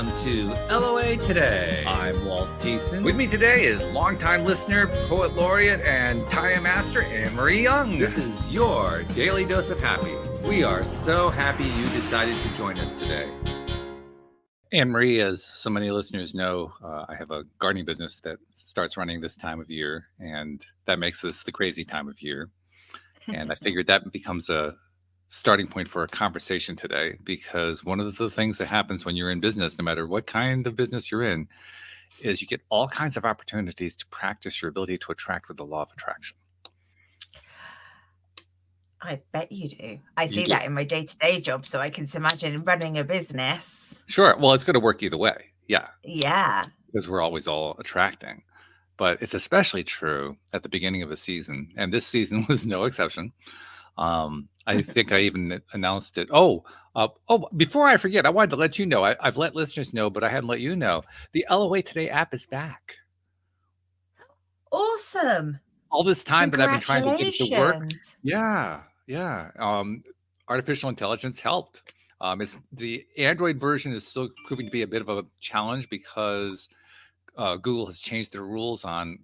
welcome to LOA Today. I'm Walt. With me today is longtime listener, poet laureate, and tie master Anne-Marie Young. This is your daily dose of happy. We are so happy you decided to join us today. Anne-Marie, as so many listeners know, I have a gardening business that starts running this time of year, and that makes this the crazy time of year. And I figured that becomes a starting point for a conversation today, because one of the things that happens when you're in business, no matter what kind of business you're in, is you get all kinds of opportunities to practice your ability to attract with the law of attraction. I bet you do. I see that in my day-to-day job, so I can imagine running a business. Sure. Well, it's going to work either way. Yeah. Yeah. Because we're always all attracting. But it's especially true at the beginning of a season. And this season was no exception. I think I even announced it. Before I forget, I wanted to let you know, I've let listeners know, but I hadn't let you know, the LOA Today app is back. Awesome. All this time that I've been trying to get it to work. Yeah. Artificial intelligence helped. It's the Android version is still proving to be a bit of a challenge because Google has changed their rules on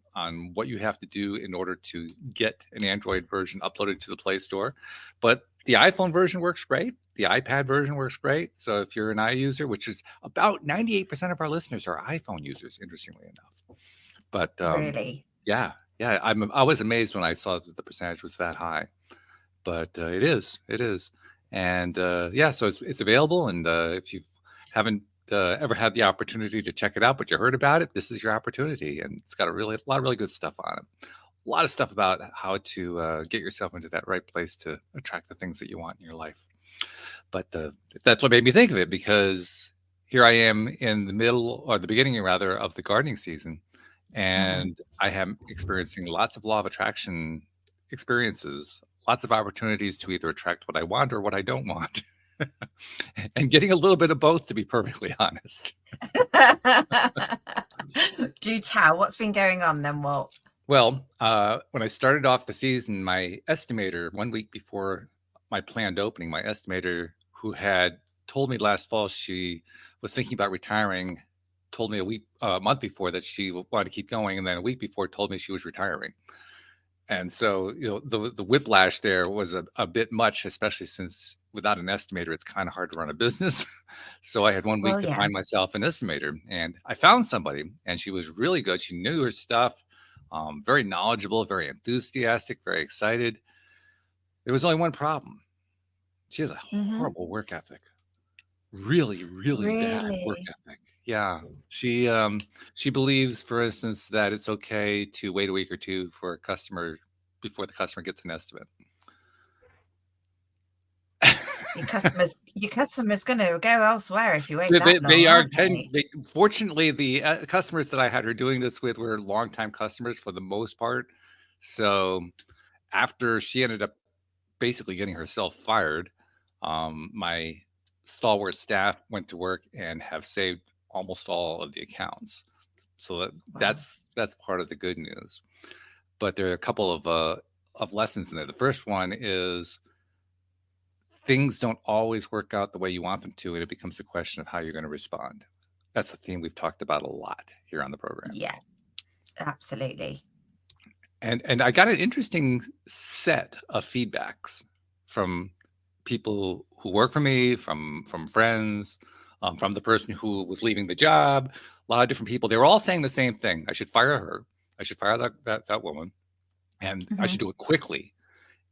what you have to do in order to get an Android version uploaded to the Play Store. But the iPhone version works great. The iPad version works great. So if you're an iUser, which is about 98% of our listeners are iPhone users, interestingly enough. But really? Yeah. I was amazed when I saw that the percentage was that high. But it is. And so it's available. And if you haven't ever had the opportunity to check it out, but you heard about it, this is your opportunity. And it's got a lot of really good stuff on it. A lot of stuff about how to get yourself into that right place to attract the things that you want in your life. But that's what made me think of it, because here I am in the middle, or the beginning rather, of the gardening season. And I am experiencing lots of law of attraction experiences, lots of opportunities to either attract what I want or what I don't want. And getting a little bit of both, to be perfectly honest. Do tell. What's been going on then, Walt? Well, when I started off the season, my estimator, 1 week before my planned opening, my estimator, who had told me last fall she was thinking about retiring, told me a month before that she wanted to keep going, and then a week before told me she was retiring. And so, the whiplash there was a bit much, especially since without an estimator, it's kind of hard to run a business. So I had 1 week to find myself an estimator, and I found somebody, and she was really good. She knew her stuff, very knowledgeable, very enthusiastic, very excited. There was only one problem. She has a horrible work ethic. Really, really bad work ethic. Yeah. She believes, for instance, that it's okay to wait a week or two for a customer before the customer gets an estimate. Your customer's going to go elsewhere if you wait that long. Fortunately, the customers that I had her doing this with were longtime customers for the most part. So after she ended up basically getting herself fired, my stalwart staff went to work and have saved almost all of the accounts. So that's part of the good news. But there are a couple of lessons in there. The first one is things don't always work out the way you want them to, and it becomes a question of how you're going to respond. That's a theme we've talked about a lot here on the program. Yeah, absolutely. And I got an interesting set of feedbacks from people who work for me, from friends, from the person who was leaving the job. A lot of different people. They were all saying the same thing. I should fire her. I should fire that woman, and I should do it quickly.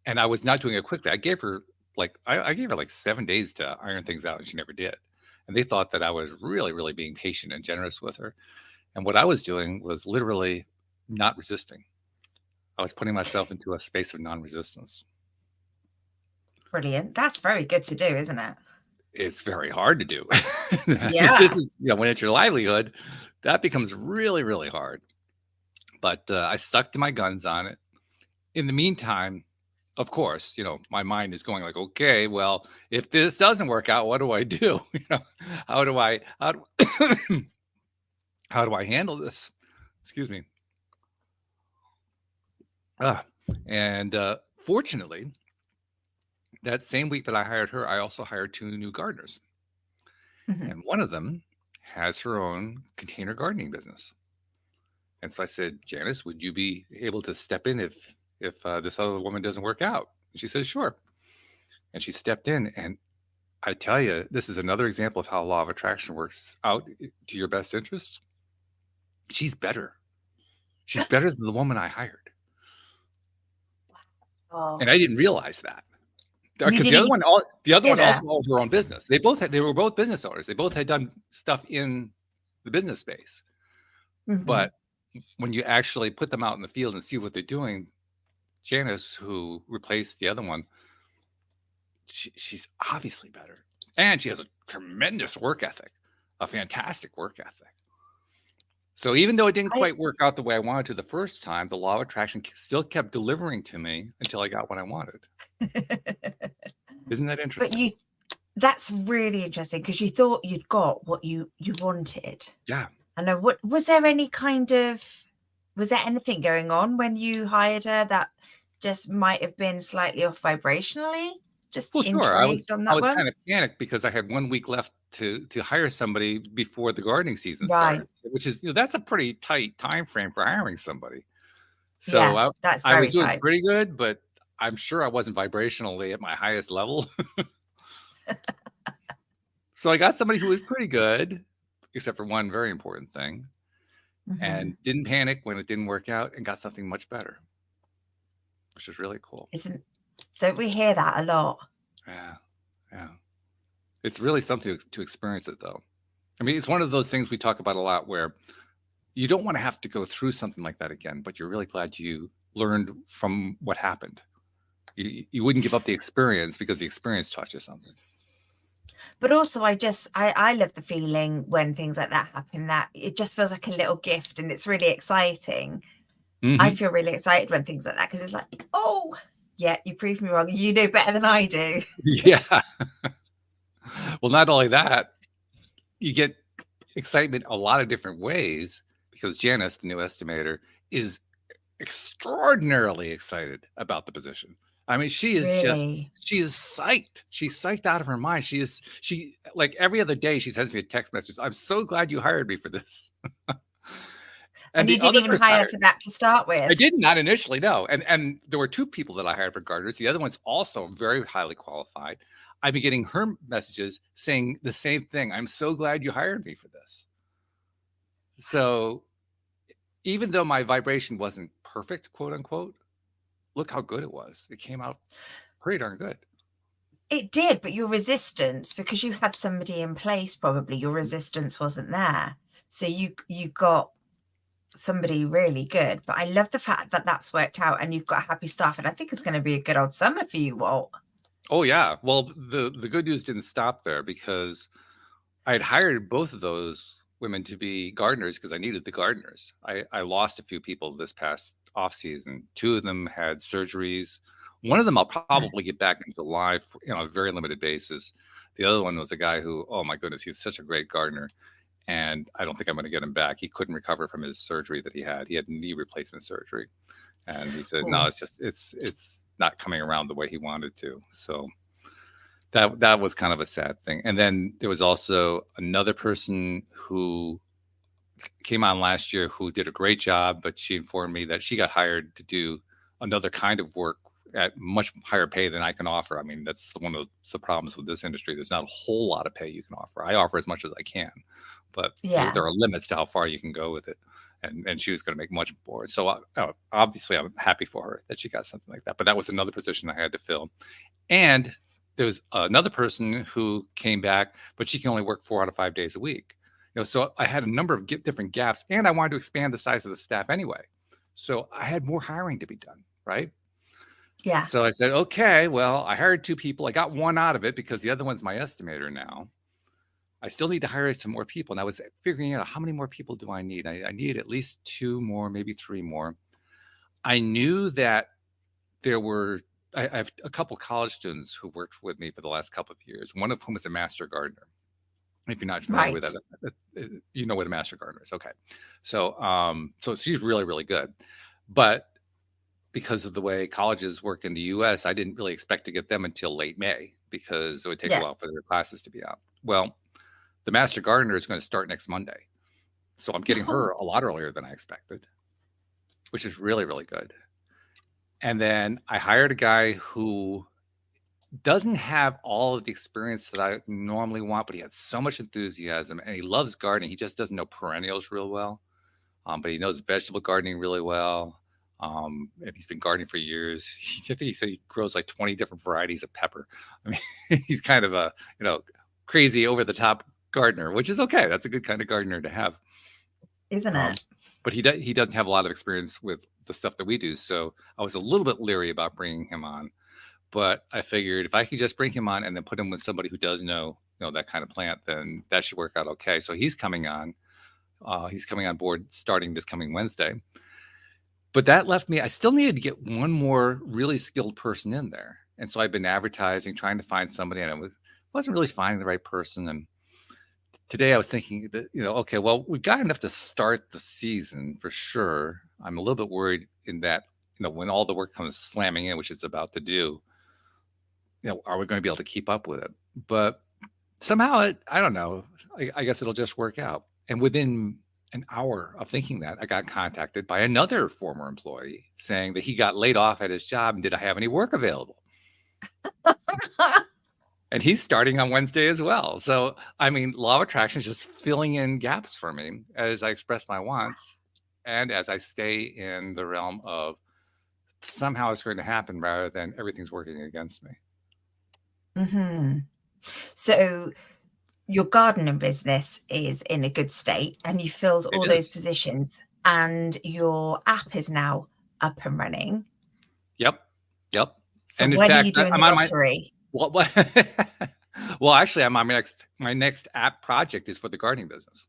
And I was not doing it quickly. I gave her like 7 days to iron things out, and she never did. And they thought that I was really, really being patient and generous with her. And what I was doing was literally not resisting. I was putting myself into a space of non-resistance. Brilliant. That's very good to do, isn't it? It's very hard to do. Yeah. This is, when it's your livelihood, that becomes really, really hard. But I stuck to my guns on it. In the meantime, of course, my mind is going like, okay, well, if this doesn't work out, what do I do? How do I handle this? Excuse me. And fortunately, that same week that I hired her, I also hired 2 new gardeners. And one of them has her own container gardening business. And so I said, Janice, would you be able to step in if this other woman doesn't work out? And she said, sure. And she stepped in, and I tell you, this is another example of how law of attraction works out to your best interest. She's better. She's better than the woman I hired. Oh, And I didn't realize that. and you Because didn't even the other one consider. also owned her own business. They were both business owners. They both had done stuff in the business space. Mhm. But when you actually put them out in the field and see what they're doing, Janice, who replaced the other one, she's obviously better. And she has a tremendous work ethic, a fantastic work ethic. So even though it didn't I quite work out the way I wanted to the first time, the law of attraction still kept delivering to me until I got what I wanted. Isn't that but interesting? you that's really interesting because you thought you'd got what you wanted. Yeah. I know. What was there any kind of was there anything going on when you hired her that just might have been slightly off vibrationally? Just Well, sure. intrigued on I that was one? kind of panicked because I had 1 week left to hire somebody before the gardening season Right. starts, which is, that's a pretty tight time frame for hiring somebody. So Yeah, that's I was very doing tight. pretty good, but I'm sure I wasn't vibrationally at my highest level. So I got somebody who was pretty good, except for one very important thing, Mhm. and didn't panic when it didn't work out and got something much better, which is really cool. Isn't don't we hear that a lot? Yeah. Yeah. It's really something to experience it though. I mean, it's one of those things we talk about a lot where you don't want to have to go through something like that again, but you're really glad you learned from what happened. You wouldn't give up the experience because the experience taught you something. But also I love the feeling when things like that happen, that it just feels like a little gift and it's really exciting. I Hmm. feel really excited when things like that because it's like, oh, yeah, you proved me wrong. You know better than I do. Yeah. Well, not only that, you get excitement a lot of different ways because Janice, the new estimator, is extraordinarily excited about the position. I mean, Really? she is psyched. She's psyched out of her mind. She like every other day she sends me a text message. I'm so glad you hired me for this. And And you the didn't other even person I hire hired, for that to start I with? did not initially, no. And there were two people that I hired for gardeners. The other one's also very highly qualified. I've been getting her messages saying the same thing. I'm so glad you hired me for this. So even though my vibration wasn't perfect, quote unquote, look how good it was. It came out pretty darn good. It did, but your resistance, because you had somebody in place, probably your resistance wasn't there. So you got somebody really good. But I love the fact that that's worked out and you've got happy staff. And I think it's going to be a good old summer for you, Walt. Oh yeah. Well, the good news didn't stop there because I had hired both of those women to be gardeners because I needed the gardeners. I lost a few people this past off season. Two of them had surgeries. One of them I'll probably get back in July for, on a very limited basis. The other one was a guy who, oh my goodness, he's such a great gardener. And I don't think I'm going to get him back. He couldn't recover from his surgery that he had. He had knee replacement surgery. And he said, no, Oh, it's not coming around the way he wanted to. So that was kind of a sad thing. And then there was also another person who came on last year who did a great job, but she informed me that she got hired to do another kind of work at much higher pay than I can offer. I mean, that's one of the problems with this industry. There's not a whole lot of pay you can offer. I offer as much as I can, but yeah. there are limits to how far you can go with it. And she was going to make much more. So obviously, I'm happy for her that she got something like that. But that was another position I had to fill. And there was another person who came back, but she can only work 4 out of 5 days a week. So I had a number of different gaps, and I wanted to expand the size of the staff anyway. So I had more hiring to be done, right? Yeah. So I said, okay, well, I hired two people. I got one out of it because the other one's my estimator now. I still need to hire some more people. And I was figuring out how many more people do I need? I needed at least two more, maybe three more. I knew that there were, I have a couple college students who worked with me for the last couple of years, one of whom is a master gardener. If you're not familiar with Right. that, you know what a master gardener is. Okay. So she's really, really good. But because of the way colleges work in the US, I didn't really expect to get them until late May because it would take a Yeah. while for their classes to be out. Well, the master gardener is going to start next Monday. So I'm getting her a lot earlier than I expected, which is really, really good. And then I hired a guy who doesn't have all of the experience that I normally want, but he has so much enthusiasm and he loves gardening. He just doesn't know perennials real well, but he knows vegetable gardening really well. And he's been gardening for years. He said he grows like 20 different varieties of pepper. I mean, he's kind of a, crazy over the top gardener, which is okay. That's a good kind of gardener to have. Isn't it? But he doesn't have a lot of experience with the stuff that we do. So I was a little bit leery about bringing him on. But I figured if I could just bring him on and then put him with somebody who does know that kind of plant, then that should work out okay. So he's coming on. He's coming on board starting this coming Wednesday. But that left me, I still needed to get one more really skilled person in there. And so I've been advertising, trying to find somebody, and I wasn't really finding the right person. And today I was thinking that, okay, well, we've got enough to start the season for sure. I'm a little bit worried in that, when all the work comes slamming in, which it's about to do, are we going to be able to keep up with it? But somehow, I don't know. I guess it'll just work out. And within an hour of thinking that, I got contacted by another former employee saying that he got laid off at his job and did I have any work available? And he's starting on Wednesday as well. So, I mean, law of attraction is just filling in gaps for me as I express my wants and as I stay in the realm of somehow it's going to happen rather than everything's working against me. Mm-hmm. So your gardening business is in a good state and you filled all those positions and your app is now up and running. Yep. So when are you doing the lottery? Well, actually, I'm on my next app project is for the gardening business.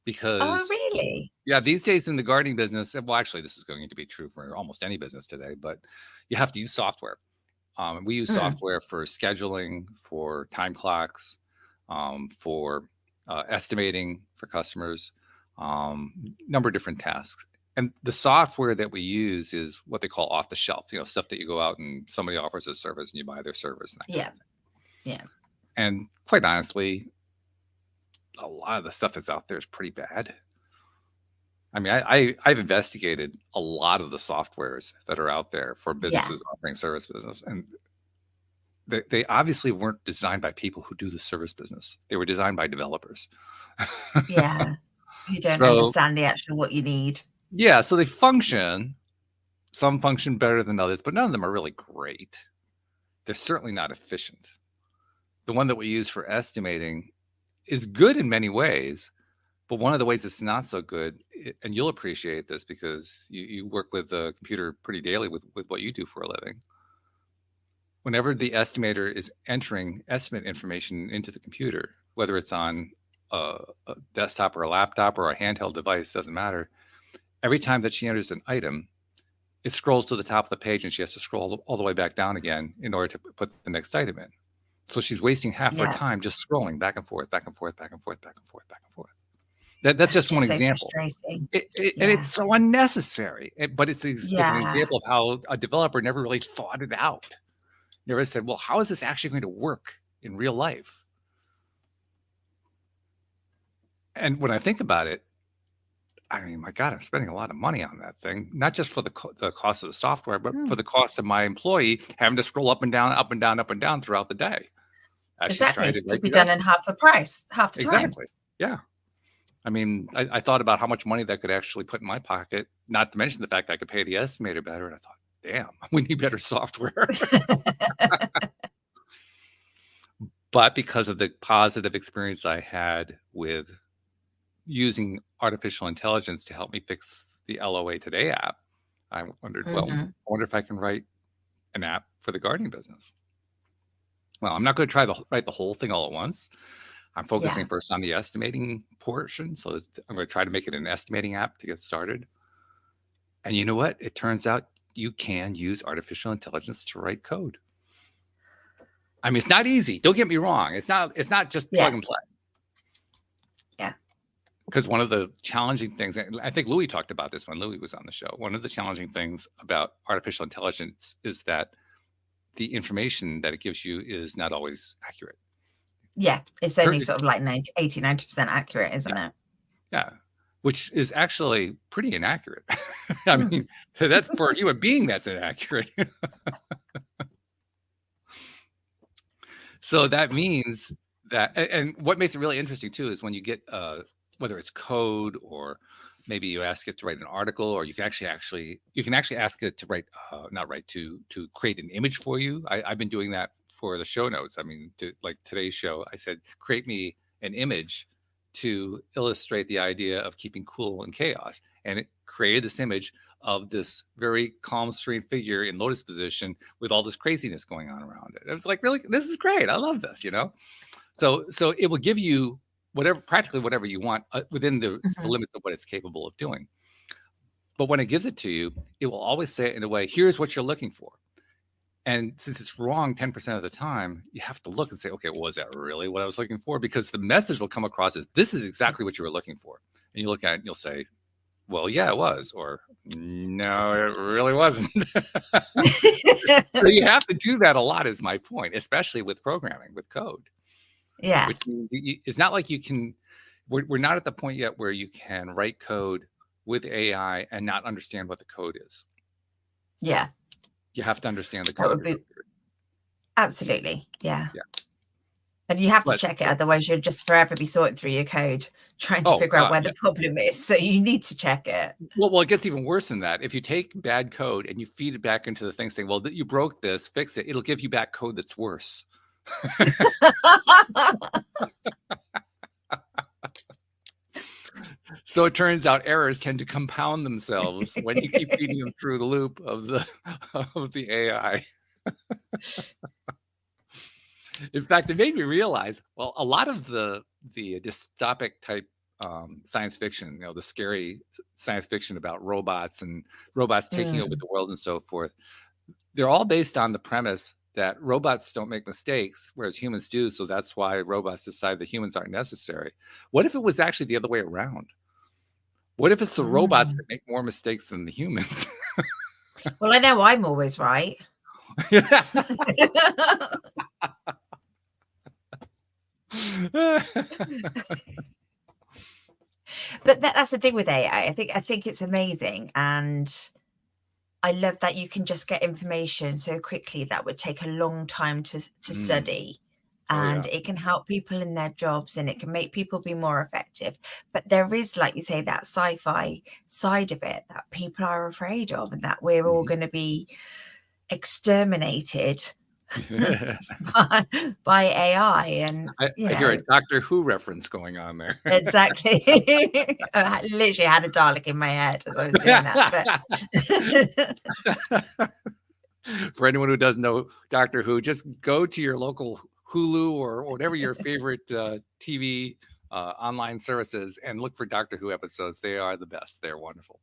Because oh, really? Yeah, these days in the gardening business, well, actually, this is going to be true for almost any business today, but you have to use software. We use software for scheduling, for time clocks, for estimating for customers, number of different tasks. And the software that we use is what they call off the shelf, stuff that you go out and somebody offers a service and you buy their service. And yeah. Yeah. And quite honestly, a lot of the stuff that's out there is pretty bad. I mean, I've investigated a lot of the softwares that are out there for businesses offering service business, and they obviously weren't designed by people who do the service business. They were designed by developers. Yeah, who don't understand the actual what you need. Yeah, so they function. Some function better than others, but none of them are really great. They're certainly not efficient. The one that we use for estimating is good in many ways, but one of the ways it's not so good, and you'll appreciate this because you work with a computer pretty daily with what you do for a living. Whenever the estimator is entering estimate information into the computer, whether it's on a desktop or a laptop or a handheld device, doesn't matter. Every time that she enters an item, it scrolls to the top of the page and she has to scroll all the way back down again in order to put the next item in. So she's wasting half her time just scrolling back and forth, back and forth, back and forth, back and forth, back and forth. That's just one example. Frustrating. And it's so unnecessary. But it's an example of how a developer never really thought it out. Never said, well, how is this actually going to work in real life? And when I think about it, I mean, my God, I'm spending a lot of money on that thing, not just for the cost of the software, but for the cost of my employee having to scroll up and down, up and down, up and down throughout the day. Exactly. It could be done in half the price, half the time. Exactly. Yeah. I mean, I thought about how much money that could actually put in my pocket, not to mention the fact I could pay the estimator better. And I thought, damn, we need better software. But because of the positive experience I had with using artificial intelligence to help me fix the LOA Today app, I wondered, well, I wonder if I can write an app for the gardening business. Well, I'm not going to write the whole thing all at once. I'm focusing first on the estimating portion. So I'm going to try to make it an estimating app to get started. And you know what? It turns out you can use artificial intelligence to write code. I mean, it's not easy. Don't get me wrong. It's not just plug and play. Yeah. Because one of the challenging things, and I think Louis talked about this when Louis was on the show, one of the challenging things about artificial intelligence is that the information that it gives you is not always accurate. Yeah, it's only sort of like 90% accurate, Yeah, isn't it? yeah, which is actually pretty inaccurate. I Mm. mean, that's for a human being, that's inaccurate. So that means that, and what makes it really interesting too is when you get whether it's code or maybe you ask it to write an article, or you can actually ask it to write not write to create an image for you. I've been doing that for the show notes. I mean, like today's show, I said create me an image to illustrate the idea of keeping cool in chaos, and it created this image of this very calm, serene figure in lotus position with all this craziness going on around it. It was like, really, this is great. I love this, you know? So it will give you whatever, practically whatever you want within the Mhm. limits of what it's capable of doing. But when it gives it to you, it will always say it in a way, here's what you're looking for. And since it's wrong 10% of the time, you have to look and say, okay, was that really what I was looking for? Because the message will come across as this is exactly what you were looking for. And you look at it and you'll say, well, yeah, it was, or no, it really wasn't. So you have to do that a lot, is my point, especially with programming, with code, Yeah, which means it's not like you can, we're not at the point yet where you can write code with AI and not understand what the code is. yeah, You have to understand the that code would you're be going through. absolutely, yeah. Yeah. And you have to But, check it, otherwise you'll just forever be sorting through your code, trying to oh, figure out God, where yeah. the problem is. So you need to check it. Well, it gets even worse than that. If you take bad code and you feed it back into the thing saying, well, you broke this, fix it, it'll give you back code that's worse. So it turns out errors tend to compound themselves when you keep feeding them through the loop of the of the AI. In fact, it made me realize, well, a lot of the dystopic type science fiction, the scary science fiction about robots and robots taking over Mm. the world and so forth, they're all based on the premise that robots don't make mistakes, whereas humans do. So that's why robots decide that humans aren't necessary. What if it was actually the other way around? What if it's the robots Mm. that make more mistakes than the humans? Well, I know I'm always right. But that's the thing with AI. I think it's amazing, and I love that you can just get information so quickly that would take a long time to Mm. study. Oh And yeah. it can help people in their jobs, and it can make people be more effective. But there is, like you say, that sci-fi side of it that people are afraid of, and that we're all Mhm. going to be exterminated by, by AI. And, I hear a Doctor Who reference going on there. exactly. I literally had a Dalek in my head as I was doing that. But For anyone who doesn't know Doctor Who, just go to your local Hulu or whatever your favorite TV online services and look for Doctor Who episodes. They are the best. They're wonderful.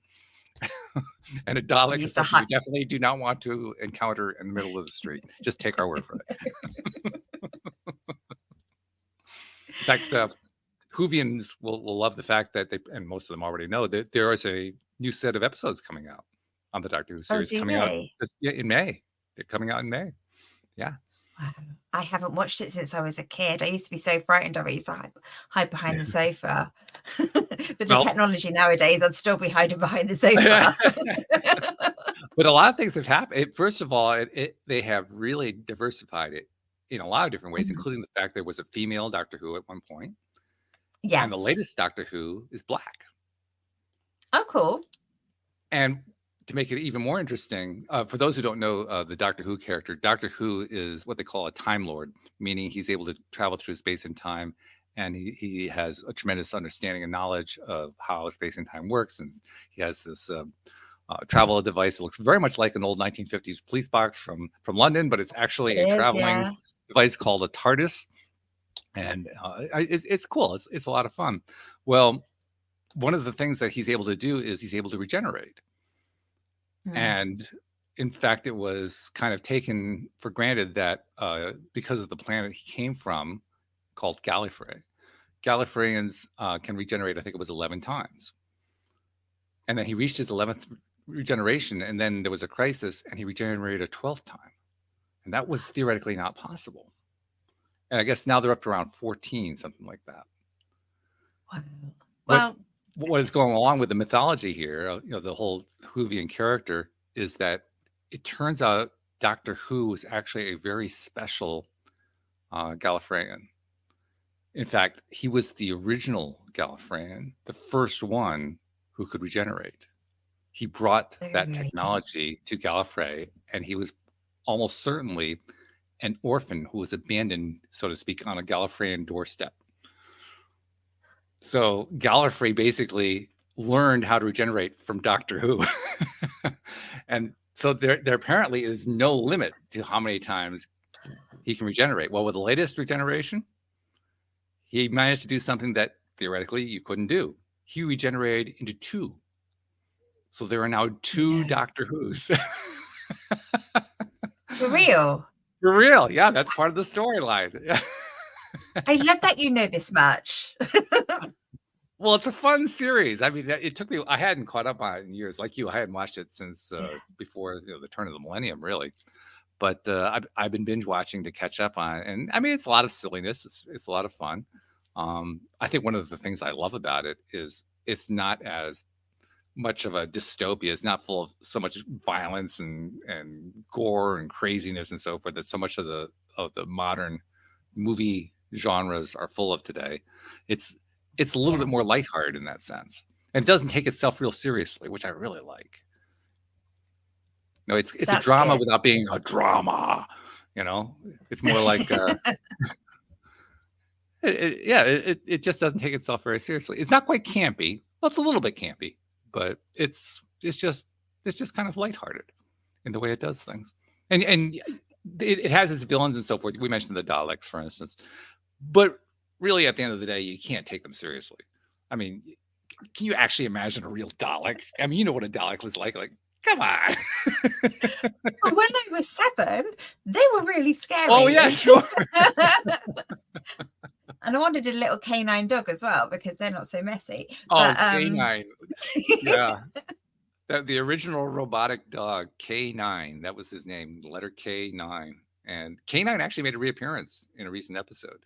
And a I Dalek is used to something you definitely do not want to encounter in the middle of the street. Just take our word for it. In fact, Whovians will love the fact that they, and most of them already know, that there is a new set of episodes coming out on the Doctor Who Oh, series do coming out they? yeah, in May. They're coming out in May. Yeah. Wow. I haven't watched it since I was a kid. I used to be so frightened of it. I used to hide behind the sofa. With the Well, technology nowadays, I'd still be hiding behind the sofa. but a lot of things have happened. First of all, they have really diversified it in a lot of different ways, Mhm. including the fact there was a female Doctor Who at one point, and the Yes. latest Doctor Who is black. Oh, cool. And to make it even more interesting, for those who don't know the Doctor Who character, Doctor Who is what they call a Time Lord, meaning he's able to travel through space and time, and he has a tremendous understanding and knowledge of how space and time works. And he has this travel device that looks very much like an old 1950s police box from London, but it's It actually a is, traveling yeah. device called a TARDIS, and it's cool. It's a lot of fun. Well, one of the things that he's able to do is he's able to regenerate. Mm. And in fact, it was kind of taken for granted that because of the planet he came from, called Gallifrey, Gallifreyans can regenerate, I think it was 11 times. And then he reached his 11th regeneration, and then there was a crisis, and he regenerated a 12th time. And that was theoretically not possible. And I guess now they're up to around 14, something like that. Wow. But Well, what is going along with the mythology here, the whole Whovian character, is that it turns out Doctor Who was actually a very special Gallifreyan. In fact, he was the original Gallifreyan, the first one who could regenerate. He brought that okay. technology to Gallifrey, and he was almost certainly an orphan who was abandoned, so to speak, on a Gallifreyan doorstep. So Gallifrey basically learned how to regenerate from Doctor Who. And so there apparently is no limit to how many times he can regenerate. Well, with the latest regeneration, he managed to do something that theoretically you couldn't do. He regenerated into two. So there are now two No. Doctor Who's. For real. For real. Yeah, that's part of the storyline. I love that you know this much. Well, it's a fun series. I mean, it took me, I hadn't caught up on it in years. Like you, I hadn't watched it since Yeah. before the turn of the millennium, really. But I've been binge watching to catch up on it. And I mean, it's a lot of silliness. It's a lot of fun. I think one of the things I love about it is it's not as much of a dystopia. It's not full of so much violence and gore and craziness and so forth that so much of the modern movie genres are full of today. It's it's a little Yeah. bit more lighthearted in that sense, and it doesn't take itself real seriously, which I really like. No, it's a That's drama good. without being a drama. You know, it's more like yeah, it just doesn't take itself very seriously. It's not quite campy. Well, it's a little bit campy, but it's just kind of lighthearted in the way it does things. And it has its villains and so forth. We mentioned the Daleks, for instance, but really, at the end of the day, you can't take them seriously. I mean, can you actually imagine a real Dalek? I mean, you know what a Dalek was like. Like, come on. But when they were 7, they were really Oh scary. yeah, sure. And I wanted a little canine dog as well because they're not so messy. Oh, But K9. Yeah. The original robotic dog, K9, that was his name, letter K9. And K9 actually made a reappearance in a recent episode.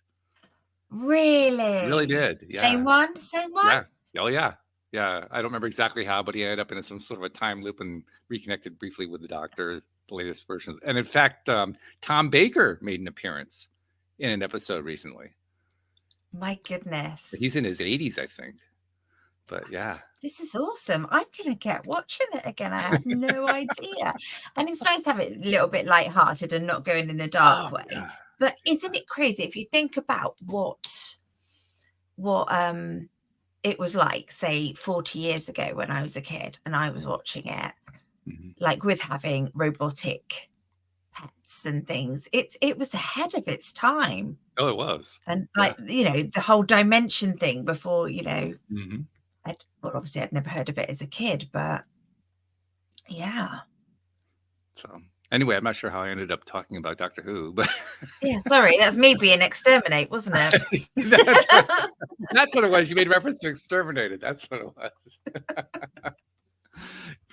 Really really, did. same Yeah. one, same one. Yeah. Oh, yeah. Yeah. I don't remember exactly how, but he ended up in some sort of a time loop and reconnected briefly with the doctor, the latest version. And in fact, Tom Baker made an appearance in an episode recently. My He's goodness. in his 80s, I think. But yeah. This is awesome. I'm gonna get watching it again. I had no idea. And it's nice to have it a little bit light-hearted and not going in a dark Oh, way. yeah. But isn't it crazy if you think about what it was like, say, 40 years ago when I was a kid and I was watching it, Mhm. like with having robotic pets and things. It was ahead of its time. Oh, it was. And Yeah. like, the whole dimension thing before, Hmm. well, obviously I'd never heard of it as a kid, but yeah. So anyway, I'm not sure how I ended up talking about Doctor Who, but Yeah, sorry, that's me being exterminate, wasn't it? that's right. That's what it was. You made reference to exterminated. That's what it was.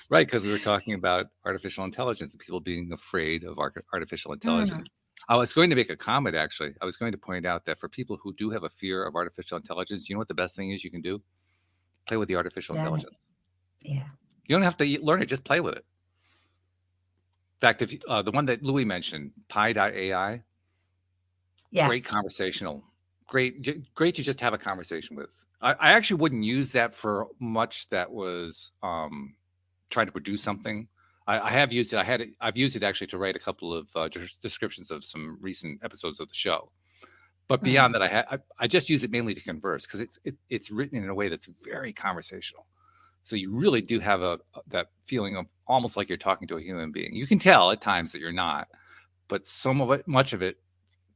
Right, because we were talking about artificial intelligence and people being afraid of artificial Mm, intelligence. I was going to make a comment, actually. I was going to point out that for people who do have a fear of artificial intelligence, you know what the best thing is you can do? Play with the artificial learn it. intelligence. Yeah. You don't have to learn it, just play with it. In fact, if the one that Louis mentioned, Pi.ai, great Yes. conversational, great to just have a conversation with. I actually wouldn't use that for much that was trying to produce something. I have used it. I've used it actually to write a couple of descriptions of some recent episodes of the show. But Mm. beyond that, I just use it mainly to converse because it's written in a way that's very conversational. So you really do have that feeling of almost like you're talking to a human being. You can tell at times that you're not, but much of it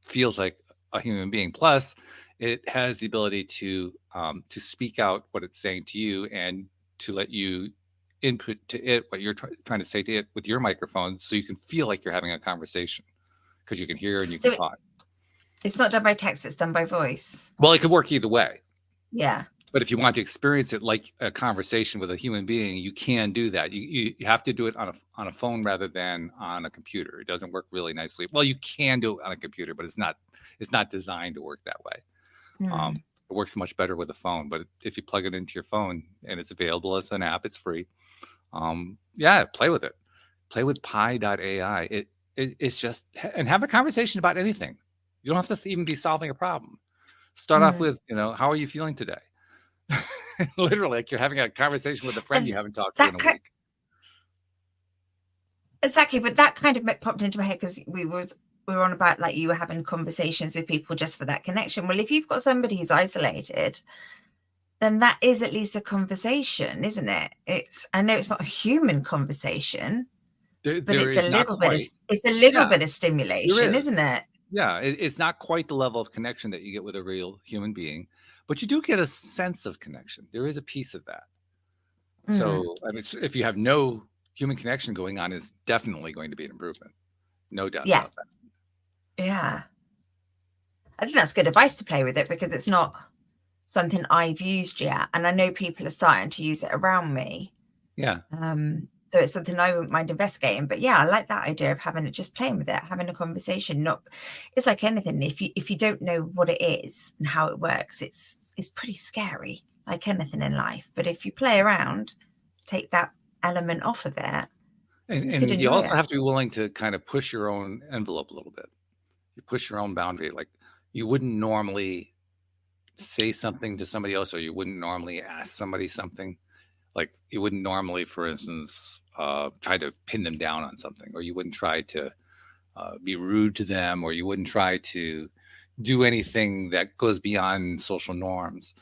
feels like a human being. Plus, it has the ability to speak out what it's saying to you and to let you input to it what you're trying to say to it with your microphone, so you can feel like you're having a conversation because you can hear and you can So talk. it's not done by text, it's done by voice. Well, it could work either way, Yeah. But if you want to experience it like a conversation with a human being, you can do that. You have to do it on a phone rather than on a computer. It doesn't work really nicely. Well, you can do it on a computer, but it's not designed to work that way. Hmm. It works much better with a phone. But if you plug it into your phone and it's available as an app, it's free. Yeah, play with it. Play with Pi.ai. It's just, and have a conversation about anything. You don't have to even be solving a problem. Start off Hmm. with, how are you feeling today? Literally, like you're having a conversation with a friend you And haven't talked to in that a week. exactly, but that kind of popped into my head because we were on about like you were having conversations with people just for that connection. Well, if you've got somebody who's isolated, then that is at least a conversation, isn't it? I know it's not a human conversation, but There is not quite. it's a little Yeah, bit of there stimulation, isn't is. it? Yeah, it's not quite the level of connection that you get with a real human being, but you do get a sense of connection. There is a piece of that. Mm, So, I mean, if you have no human connection going on, is definitely going to be an improvement. No doubt yeah, about that. yeah. I think that's good advice to play with it because it's not something I've used yet, and I know people are starting to use it around me. Yeah. So it's something I wouldn't mind investigating. But yeah, I like that idea of having it, just playing with it, having a conversation. Not, it's like anything. If you don't know what it is and how it works, it's pretty scary, like anything in life. But if you play around, take that element off of it, And you could you enjoy also it. have to be willing to kind of push your own envelope a little bit. You push your own boundary. Like you wouldn't normally say something to somebody else, or you wouldn't normally ask somebody something. Like you wouldn't normally, for instance, try to pin them down on something, or you wouldn't try to be rude to them, or you wouldn't try to do anything that goes beyond social norms.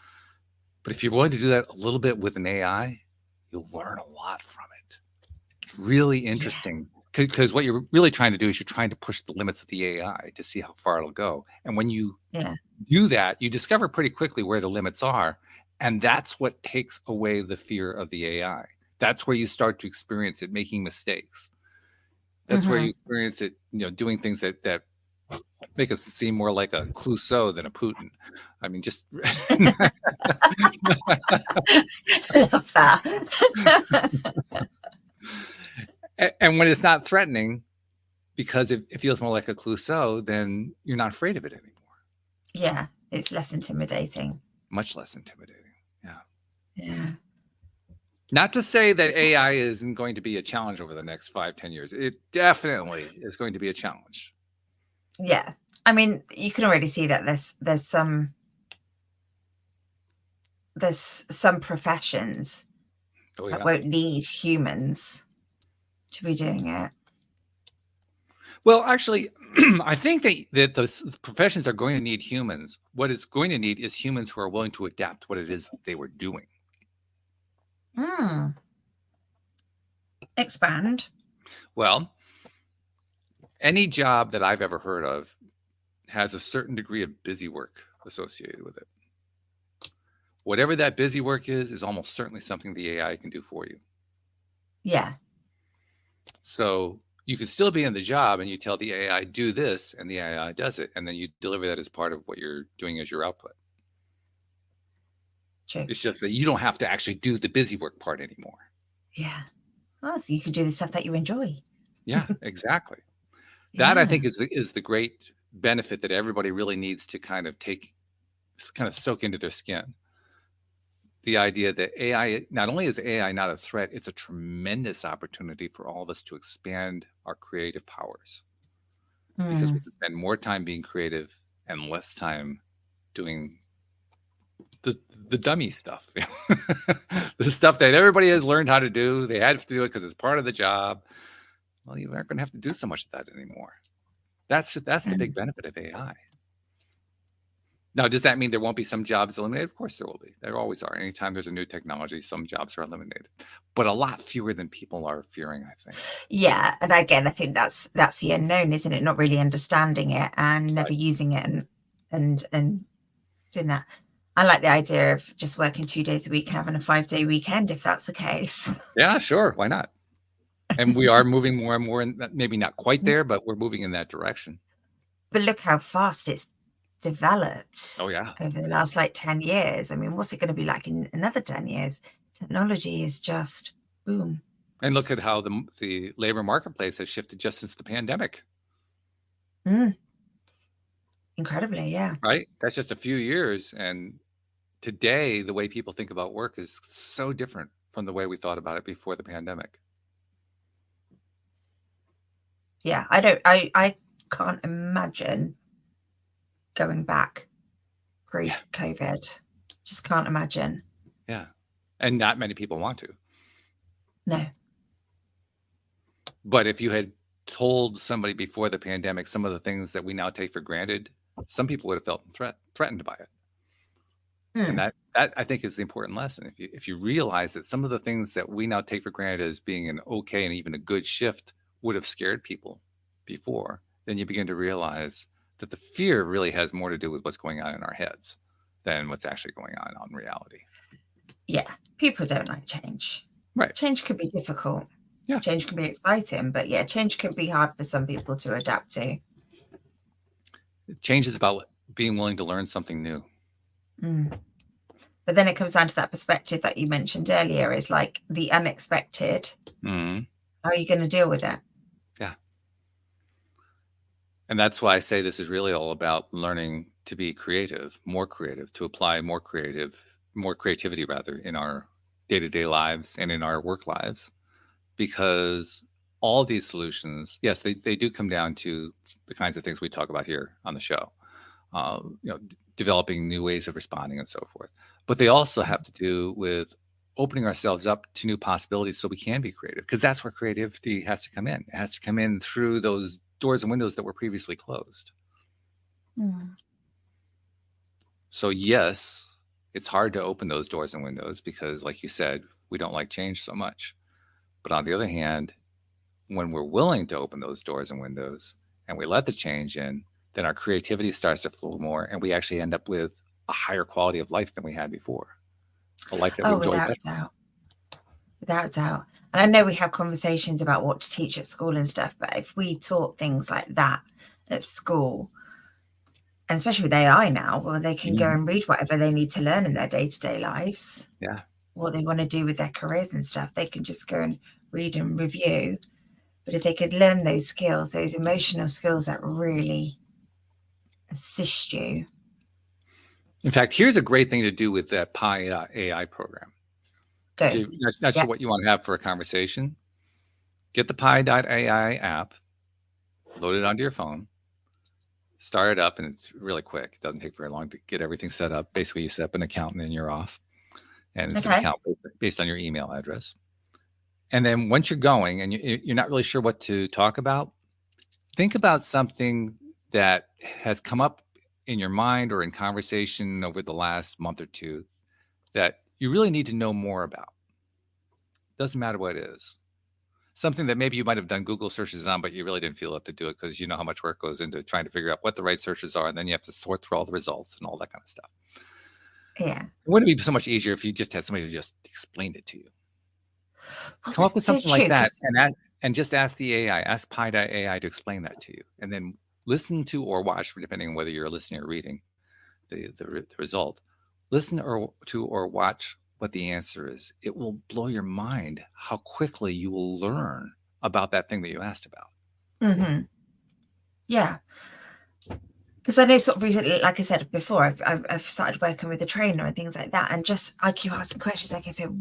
But if you're willing to do that a little bit with an AI, you'll learn a lot from it. It's really Yeah. interesting because what you're really trying to do is you're trying to push the limits of the AI to see how far it'll go. And when you Yeah. do that, you discover pretty quickly where the limits are. And that's what takes away the fear of the AI. That's where you start to experience it making mistakes. That's where you Hmm. experience it, doing things that make us seem more like a Clouseau than a Putin. I mean, just Love that. and when it's not threatening, because it feels more like a Clouseau, then you're not afraid of it anymore. Yeah, it's less intimidating. Much less intimidating. Yeah. Yeah. Not to say that AI isn't going to be a challenge over the next 5, 10 years. It definitely is going to be a challenge. Yeah. I mean, you can already see that there's some professions Oh that yeah. won't need humans to be doing it. Well, actually, I think that the professions are going to need humans. What it's going to need is humans who are willing to adapt what it is that they were doing. Hmm. Expand. Well, any job that I've ever heard of has a certain degree of busy work associated with it. Whatever that busy work is almost certainly something the AI can do for you. Yeah. So you can still be in the job and you tell the AI, do this, and the AI does it. And then you deliver that as part of what you're doing as your output. True. It's just that you don't have to actually do the busy work part anymore. Yeah. Oh, so you could do the stuff that you enjoy. Yeah, exactly. That I think Yeah. is the great benefit that everybody really needs to kind of soak into their skin. The idea that AI, not only is AI not a threat, it's a tremendous opportunity for all of us to expand our creative powers because we Mm. can spend more time being creative and less time doing the the dummy stuff, the stuff that everybody has learned how to do. They had to do it because it's part of the job. Well, you aren't going to have to do so much of that anymore. That's the big Mm. benefit of AI. Now, does that mean there won't be some jobs eliminated? Of course there will be. There always are. Anytime there's a new technology, some jobs are eliminated, but a lot fewer than people are fearing, I think. Yeah. And again, I think that's the unknown, isn't it? Not really understanding it and never Right. using it and doing that. I like the idea of just working 2 days a week and having a 5-day weekend if that's the case. Yeah, sure. Why not? And we are moving more and more, maybe not quite there, but we're moving in that direction. But look how fast it's developed Oh yeah. over the last like 10 years. I mean, what's it going to be like in another 10 years? Technology is just boom. And look at how the labor marketplace has shifted just since the pandemic, Mm, incredibly, yeah. right? That's just a few years. And today, the way people think about work is so different from the way we thought about it before the pandemic. Yeah, I can't imagine going back Yeah. pre-COVID. Just can't imagine. Yeah. And not many people want to. No. But if you had told somebody before the pandemic some of the things that we now take for granted, some people would have felt threatened by it. And Mm, that I think is the important lesson. If you realize that some of the things that we now take for granted as being an okay and even a good shift would have scared people before, then you begin to realize that the fear really has more to do with what's going on in our heads than what's actually going on in reality. yeah, people don't like change. Right. Change can be difficult. Yeah. Change can be exciting, but yeah, change can be hard for some people to adapt to. Change is about being willing to learn something new. Mm. But then it comes down to that perspective that you mentioned earlier is like the unexpected. Mm-hmm. How are you going to deal with it? Yeah. And that's why I say this is really all about learning to be creative, to apply more creativity rather in our day-to-day lives and in our work lives. Because all these solutions, yes, they do come down to the kinds of things we talk about here on the show. Developing new ways of responding and so forth. But they also have to do with opening ourselves up to new possibilities so we can be creative, because that's where creativity has to come in. It has to come in through those doors and windows that were previously closed. Mm. So yes, it's hard to open those doors and windows because, like you said, we don't like change so much. But on the other hand, when we're willing to open those doors and windows and we let the change in, then our creativity starts to flow more and we actually end up with a higher quality of life than we had before, a life that we Oh, enjoy without better. doubt. Without doubt. And I know we have conversations about what to teach at school and stuff, but if we taught things like that at school, and especially with AI now, well, they can go Mhm. and read whatever they need to learn in their day-to-day lives, Yeah. what they want to do with their careers and stuff. They can just go and read and review. But if they could learn those skills, those emotional skills that really assist you. In fact, here's a great thing to do with that Pi AI program. If Go. you're not sure Yeah. what you want to have for a conversation, get the Pi.ai app, load it onto your phone, start it up, and it's really quick. It doesn't take very long to get everything set up. Basically, you set up an account and then you're off. And it's an Okay. account based on your email address. And then once you're going and you're not really sure what to talk about, think about something that has come up in your mind or in conversation over the last month or two that you really need to know more about. Doesn't matter what it is. Something that maybe you might have done Google searches on, but you really didn't feel up to do it because you know how much work goes into trying to figure out what the right searches are. And then you have to sort through all the results and all that kind of stuff. Yeah. It wouldn't it be so much easier if you just had somebody who just explained it to you. Well, Come up with that's so something like true. that Because, and just ask the AI, ask Pi.ai to explain that to you. And then listen to or watch, depending on whether you're listening or reading the result. Listen or watch what the answer is. It will blow your mind how quickly you will learn about that thing that you asked about. mm-hmm. Yeah. Because I know sort of recently, like I said before, I've started working with a trainer and things like that. And just I keep asking questions like, so,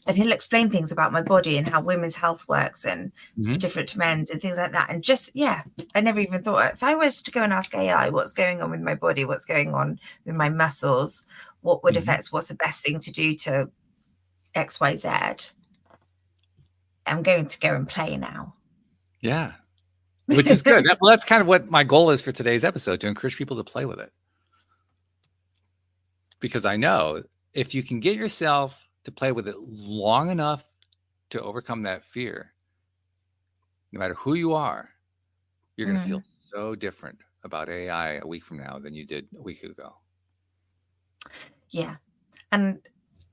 and he'll explain things about my body and how women's health works and Mhm. different to men's and things like that. And just, yeah, I never even thought if I was to go and ask AI what's going on with my body, what's going on with my muscles, what would Mhm. affect, what's the best thing to do to XYZ, I'm going to go and play now. Yeah, which is good. Well, that's kind of what my goal is for today's episode, to encourage people to play with it. Because I know if you can get yourself to play with it long enough to overcome that fear, no matter who you are, you're going to feel Mm, so different about AI a week from now than you did a week ago. yeah. And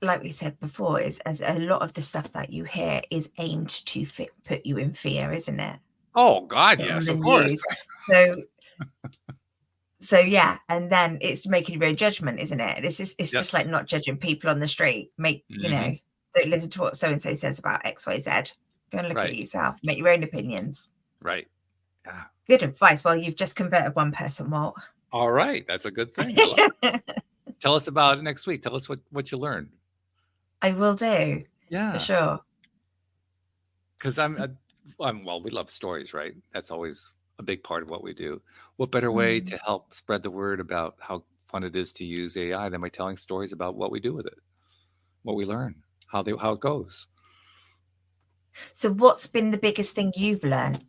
like we said before, is as a lot of the stuff that you hear is aimed to put you in fear, isn't it? Oh God, On yes, the of course. news. So So yeah, and then it's making your own judgment, isn't it? It's just Yes. like not judging people on the street. Hmm. Don't listen to what so and so says about XYZ. Go and look at it Right. yourself. Make your own opinions. Right. Yeah. Good advice. Well, you've just converted one person, Walt. All right. That's a good thing. I love it. Tell us about it next week. Tell us what you learned. I will do for Yeah. sure. Because well, we love stories, right? That's always a big part of what we do. What better way Mm. to help spread the word about how fun it is to use AI than by telling stories about what we do with it, what we learn, how it goes. So, what's been the biggest thing you've learned?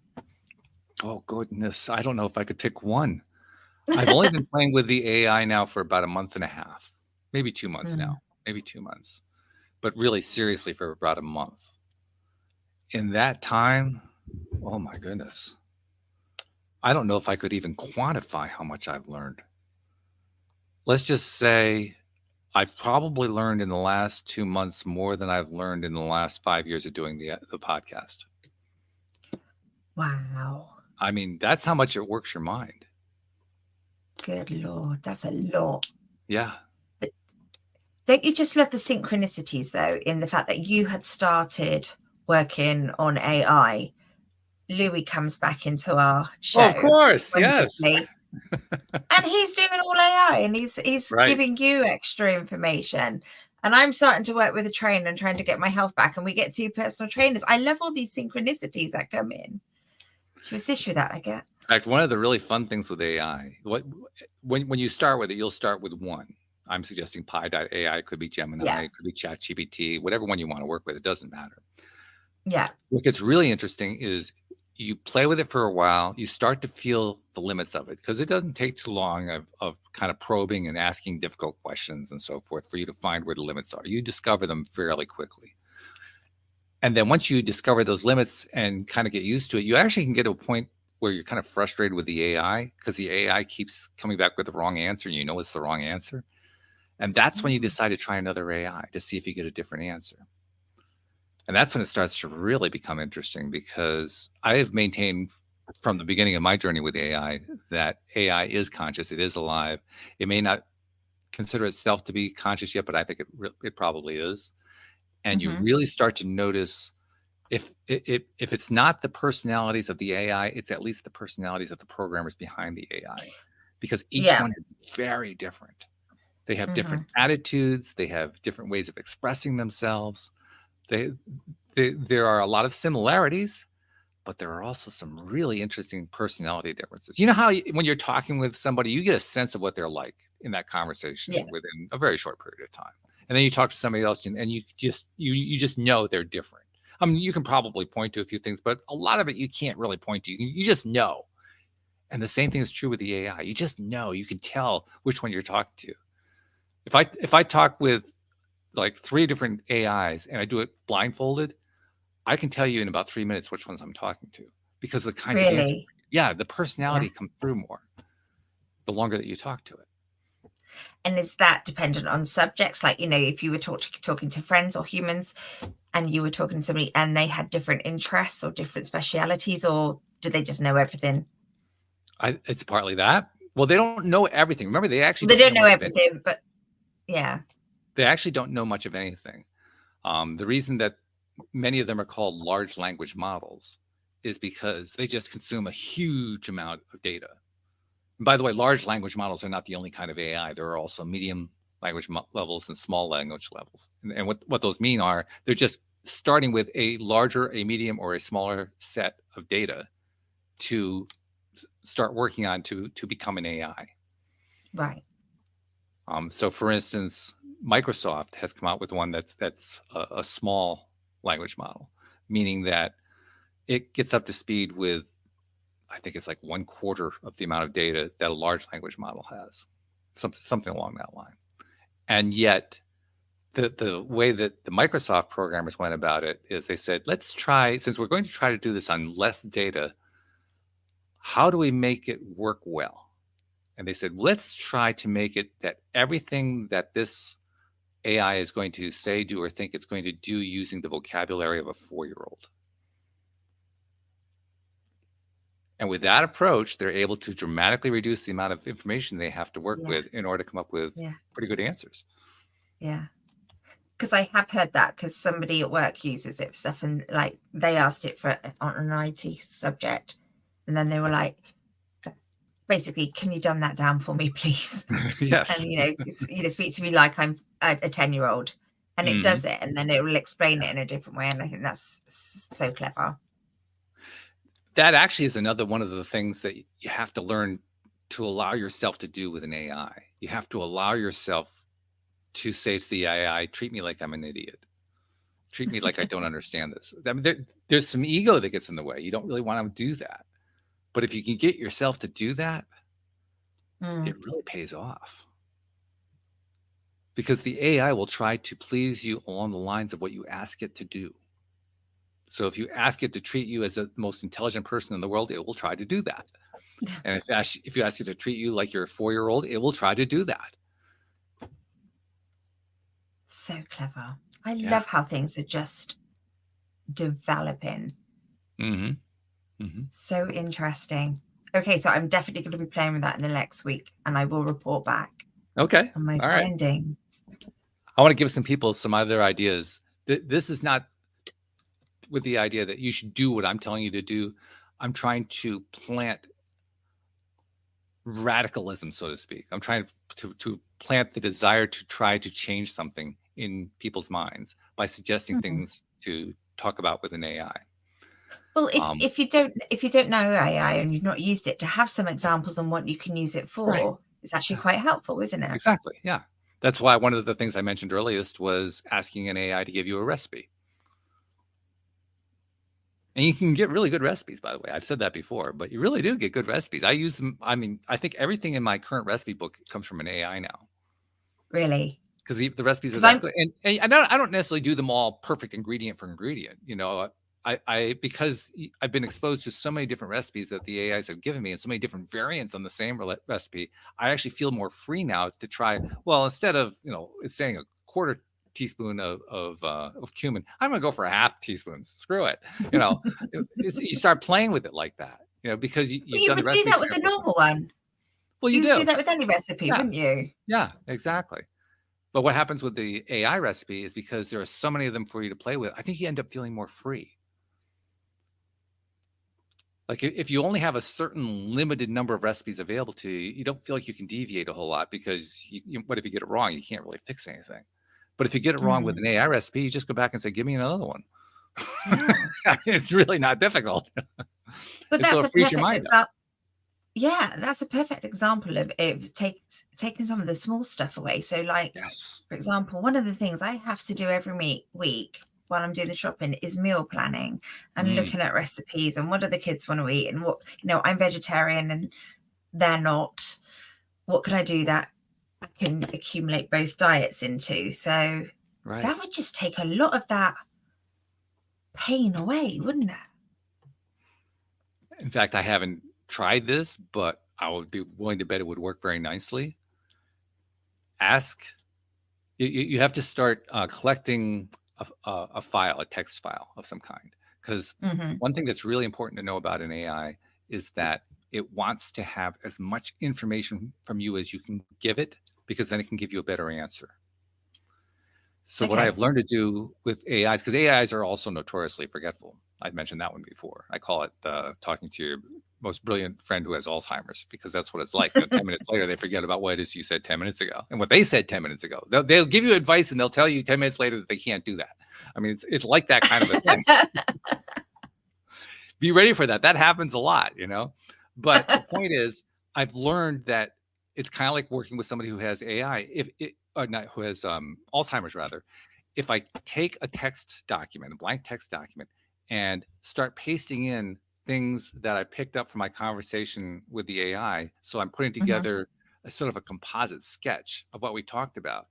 Oh goodness, I don't know if I could pick one. I've only been playing with the AI now for about a month and a half, maybe 2 months Mm. now, maybe 2 months, but really seriously for about a month. In that time, oh my goodness, I don't know if I could even quantify how much I've learned. Let's just say I've probably learned in the last 2 months more than I've learned in the last 5 years of doing the podcast. Wow. I mean, that's how much it works your mind. Good Lord. That's a lot. Yeah. But don't you just love the synchronicities, though, in the fact that you had started working on AI? Louis comes back into our Oh, of show course. Yes. wonderfully. And he's doing all AI and he's Right. giving you extra information. And I'm starting to work with a trainer and trying to get my health back. And we get two personal trainers. I love all these synchronicities that come in to assist you that I get. In fact, one of the really fun things with AI, when you start with it, you'll start with one. I'm suggesting Pi.ai, it could be Yeah. Gemini, it could be ChatGPT, whatever one you want to work with, it doesn't matter. Yeah. What gets really interesting is you play with it for a while, you start to feel the limits of it because it doesn't take too long of kind of probing and asking difficult questions and so forth for you to find where the limits are. You discover them fairly quickly. And then once you discover those limits and kind of get used to it, you actually can get to a point where you're kind of frustrated with the AI because the AI keeps coming back with the wrong answer and you know it's the wrong answer. And that's when you Mm. decide to try another AI to see if you get a different answer. And that's when it starts to really become interesting because I have maintained from the beginning of my journey with AI that AI is conscious, it is alive. It may not consider itself to be conscious yet, but I think it probably is. And you Mm-hmm. really start to notice if it's not the personalities of the AI, it's at least the personalities of the programmers behind the AI, because each Yeah. one is very different. They have Mm-hmm. different attitudes, they have different ways of expressing themselves. They, there are a lot of similarities, but there are also some really interesting personality differences. You know how when you're talking with somebody, you get a sense of what they're like in that conversation Yeah. within a very short period of time, and then you talk to somebody else, and you just know they're different. I mean, you can probably point to a few things, but a lot of it you can't really point to. You just know. And the same thing is true with the AI. You just know. You can tell which one you're talking to. If I talk with like three different AIs and I do it blindfolded, I can tell you in about 3 minutes which ones I'm talking to because the kinds of answers. Really? Yeah, the Yeah. personality comes through more the longer that you talk to it. And is that dependent on subjects? Like, if you were talking to friends or humans and you were talking to somebody and they had different interests or different specialities, or do they just know everything? It's partly that. Well, they don't know everything. Remember, they actually They don't don't know know much of anything. everything, but yeah. They actually don't know much of anything. The reason that many of them are called large language models is because they just consume a huge amount of data. And by the way, large language models are not the only kind of AI. There are also medium language levels and small language levels. And what those mean are they're just starting with a larger, a medium, or a smaller set of data to start working on to become an AI. Right. So, for instance, Microsoft has come out with one that's a small language model, meaning that it gets up to speed with, I think it's like 1/4 of the amount of data that a large language model has, something along that line. And yet, the way that the Microsoft programmers went about it is they said, let's try, since we're going to try to do this on less data, how do we make it work well? And they said, let's try to make it that everything that this AI is going to say, do, or think it's going to do using the vocabulary of a 4-year-old. And with that approach, they're able to dramatically reduce the amount of information they have to work Yeah. with in order to come up with Yeah. pretty good answers. Yeah. Because I have heard that because somebody at work uses it for stuff, and like they asked it for on an IT subject, and then they were like, basically, can you dumb that down for me, please? And Yes. speak to me like I'm a 10-year-old, and it Hmm. does it, and then it will explain Yeah. it in a different way, and I think that's so clever. That actually is another one of the things that you have to learn to allow yourself to do with an AI. You have to allow yourself to say to the AI, treat me like I'm an idiot. Treat me like I don't understand this. I mean, there's some ego that gets in the way. You don't really want to do that. But if you can get yourself to do that, it Mm. really pays off because the AI will try to please you along the lines of what you ask it to do. So if you ask it to treat you as the most intelligent person in the world, it will try to do that. And if you ask it to treat you like you're a 4-year-old, it will try to do that. So clever. I Yeah. love how things are just developing. Hmm. Hmm. So interesting. Okay, so I'm definitely going to be playing with that in the next week, and I will report back Okay. on my All right. findings. I want to give some people some other ideas. This is not with the idea that you should do what I'm telling you to do. I'm trying to plant radicalism, so to speak. I'm trying to plant the desire to try to change something in people's minds by suggesting Mhm. things to talk about with an AI. Well, if Um, if you don't know AI and you've not used it, to have some examples on what you can use it right. for is actually Yeah. quite helpful, isn't it? Exactly. Yeah. That's why one of the things I mentioned earliest was asking an AI to give you a recipe. And you can get really good recipes, by the way. I've said that before, but you really do get good recipes. I use them. I mean, I think everything in my current recipe book comes from an AI now Really, because the recipes are because that I'm good. And I don't necessarily do them all perfect ingredient for ingredient. I because I've been exposed to so many different recipes that the AIs have given me and so many different variants on the same recipe. I actually feel more free now to try. Well, instead of it's saying a quarter teaspoon of cumin, I'm going to go for a half teaspoon. Screw it. You know, you start playing with it like that. Because Well, you've you done the would do recipe that with the samples. normal one. Well, you You would do do. that with any recipe, Yeah. wouldn't you? Yeah. Exactly. But what happens with the AI recipe is because there are so many of them for you to play with, I think you end up feeling more free. Like if you only have a certain limited number of recipes available to you, you don't feel like you can deviate a whole lot because what if you get it wrong? You can't really fix anything. But if you get it wrong with Mm. an AI recipe, you just go back and say, "Give me another one." Yeah, It's really not difficult, but and so that's it a frees your perfect mind up. example. Yeah, that's a perfect example of it taking some of the small stuff away. So, like, Yes. for example, one of the things I have to do every week while I'm doing the shopping is meal planning and Mm, looking at recipes and what do the kids want to eat and I'm vegetarian and they're not. What can I do that I can accumulate both diets into? So right. that would just take a lot of that pain away, wouldn't it? In fact, I haven't tried this, but I would be willing to bet it would work very nicely. Ask you have to start collecting a file, a text file of some kind. Because Hmm. one thing that's really important to know about an AI is that it wants to have as much information from you as you can give it, because then it can give you a better answer. So what I Okay. have learned to do with AIs, because AIs are also notoriously forgetful. I've mentioned that one before. I call it talking to your most brilliant friend who has Alzheimer's, because that's what it's like. 10 minutes later, they forget about what it is you said 10 minutes ago and what they said 10 minutes ago. They'll give you advice and they'll tell you 10 minutes later that they can't do that. I mean, it's like that kind of a thing. Be ready for that. That happens a lot. But the point is, I've learned that it's kind of like working with somebody who has AI, if it, or not, who has Alzheimer's rather. If I take a text document, a blank text document, and start pasting in things that I picked up from my conversation with the AI, so I'm putting Hmm. together a sort of a composite sketch of what we talked about,